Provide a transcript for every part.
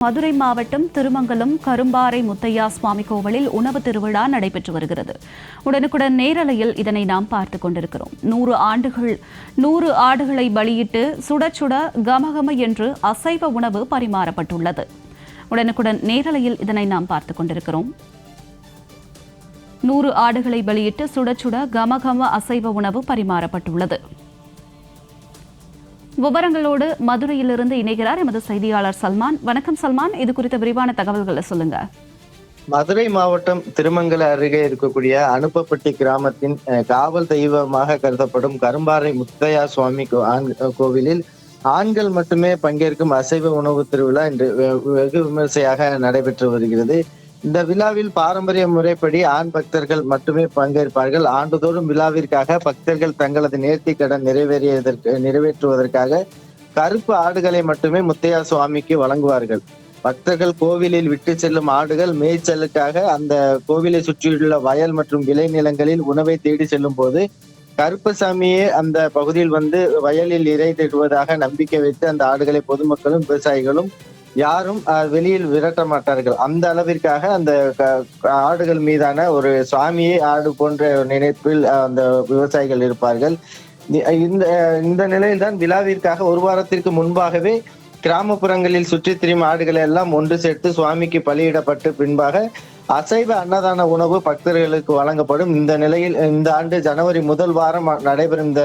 மதுரை மாவட்டம் திருமங்கலம் கரும்பாறை முத்தையா சுவாமி கோவிலில் உணவு திருவிழா நடைபெற்று வருகிறது. உடனுக்குடன் நேரலையில் இதனை நாம் பார்த்துக் கொண்டிருக்கிறோம். 100 ஆடுகளை பலியிட்டு சுட சுட கமகம என்று அசைவ உணவு பரிமாறப்பட்டுள்ளது. உடனுக்குடன் நேரலையில் இதனை நாம் பார்த்துக் கொண்டிருக்கிறோம். 100 ஆடுகளை பலியிட்டு சுட சுட கமகம அசைவ உணவு பரிமாறப்பட்டுள்ளது. விவரங்களோடு மதுரையிலிருந்து இணைகிறார் எமது செய்தியாளர் சல்மான். வணக்கம் சல்மான், இது குறித்த விரிவான தகவல்களை சொல்லுங்க. மதுரை மாவட்டம் திருமங்கல அருகே இருக்கக்கூடிய அனுப்பப்பட்டி கிராமத்தின் காவல் தெய்வமாக கருதப்படும் கரும்பாறை முத்தையா சுவாமி கோவிலில் ஆண்கள் மட்டுமே பங்கேற்கும் அசைவ உணவு திருவிழா இன்று வெகு விமர்சையாக நடைபெற்று வருகிறது. இந்த விழாவில் பாரம்பரிய முறைப்படி ஆண் பக்தர்கள் மட்டுமே பங்கேற்பார்கள். ஆண்டுதோறும் விழாவிற்காக பக்தர்கள் தங்களது நேர்த்தி கடன் நிறைவேற்றுவதற்காக கருப்பு ஆடுகளை மட்டுமே முத்தையா சுவாமிக்கு வழங்குவார்கள். பக்தர்கள் கோவிலில் விட்டு செல்லும் ஆடுகள் மேய்ச்சலுக்காக அந்த கோவிலை சுற்றியுள்ள வயல் மற்றும் விளைநிலங்களில் உணவை தேடி செல்லும் போது கருப்பசாமியே அந்த பகுதியில் வந்து வயலில் இறை தேடுவதாக நம்பிக்கை வைத்து அந்த ஆடுகளை பொதுமக்களும் விவசாயிகளும் யாரும் வெளியில் விரட்ட மாட்டார்கள். அந்த அளவிற்காக அந்த ஆடுகள் மீதான ஒரு சுவாமியை ஆடு போன்ற நினைப்பில் அந்த விவசாயிகள் இருப்பார்கள். இந்த நிலையில்தான் விழாவிற்காக ஒரு வாரத்திற்கு முன்பாகவே கிராமப்புறங்களில் சுற்றி திரியும் ஆடுகளை எல்லாம் ஒன்று சேர்த்து சுவாமிக்கு பலியிடப்பட்டு பின்பாக அசைவ அன்னதான உணவு பக்தர்களுக்கு வழங்கப்படும். இந்த நிலையில் இந்த ஆண்டு ஜனவரி முதல் வாரம் நடைபெறும் இந்த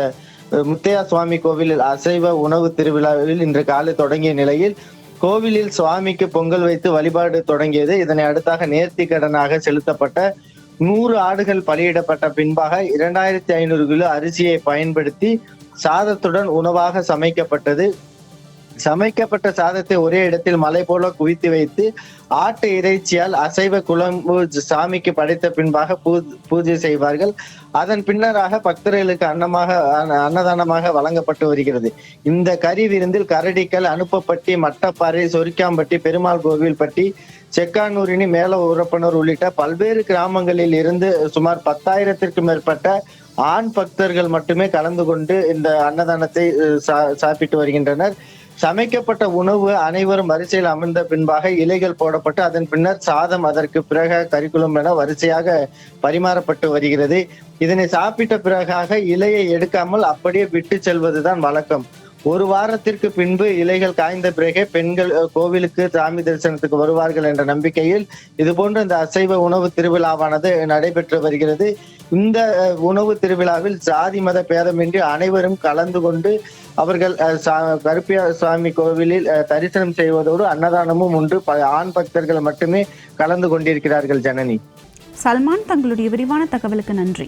முத்தையா சுவாமி கோவிலில் அசைவ உணவு திருவிழாவில் இன்று காலை தொடங்கிய நிலையில் கோவிலில் சுவாமிக்கு பொங்கல் வைத்து வழிபாடு தொடங்கியது. இதனை அடுத்தாக நேர்த்தி கடனாக செலுத்தப்பட்ட 100 ஆடுகள் பலியிடப்பட்ட பின்பாக 2500 கிலோ அரிசியை பயன்படுத்தி சாதத்துடன் உணவாக சமைக்கப்பட்டது. சமைக்கப்பட்ட சாதத்தை ஒரே இடத்தில் மலை போல குவித்து வைத்து ஆட்டு இறைச்சியால் அசைவ குழம்பு சாமிக்கு படைத்த பின்பாக பூஜை செய்வார்கள். அதன் பின்னராக பக்தர்களுக்கு அன்னதானமாக வழங்கப்பட்டு வருகிறது. இந்த கறி விருந்தில் கரடிக்கல், அனுப்பப்பட்டி, மட்டப்பாறை, சொரிக்காம்பட்டி, பெருமாள் கோவில்பட்டி, செக்கானூரினி, மேல உரப்பனூர் உள்ளிட்ட பல்வேறு கிராமங்களில் இருந்து சுமார் 10,000த்திற்கும் மேற்பட்ட ஆண் பக்தர்கள் மட்டுமே கலந்து கொண்டு இந்த அன்னதானத்தை சாப்பிட்டு வருகின்றனர். சமைக்கப்பட்ட உணவு அனைவரும் வரிசையில் அமர்ந்த பின்பாக இலைகள் போடப்பட்டு அதன் பின்னர் சாதம், அதற்கு பிறகு கறிக்குழம்பு என வரிசையாக பரிமாறப்பட்டு வருகிறது. இதனை சாப்பிட்ட பிறகாக இலையை எடுக்காமல் அப்படியே விட்டு செல்வதுதான் வழக்கம். ஒரு வாரத்திற்கு பின்பு இலைகள் காய்ந்த பிறகே பெண்கள் கோவிலுக்கு சாமி தரிசனத்துக்கு வருவார்கள் என்ற நம்பிக்கையில் இதுபோன்ற இந்த அசைவ உணவு திருவிழாவானது நடைபெற்று வருகிறது. இந்த உணவு திருவிழாவில் சாதி மத பேதமின்றி அனைவரும் கலந்து கொண்டு அவர்கள் கருப்பியா சுவாமி கோவிலில் தரிசனம் செய்வதோடு அன்னதானமும் உண்டு. ஆண் பக்தர்கள் மட்டுமே கலந்து கொண்டிருக்கிறார்கள். ஜனனி, சல்மான், தங்களுடைய விரிவான தகவலுக்கு நன்றி.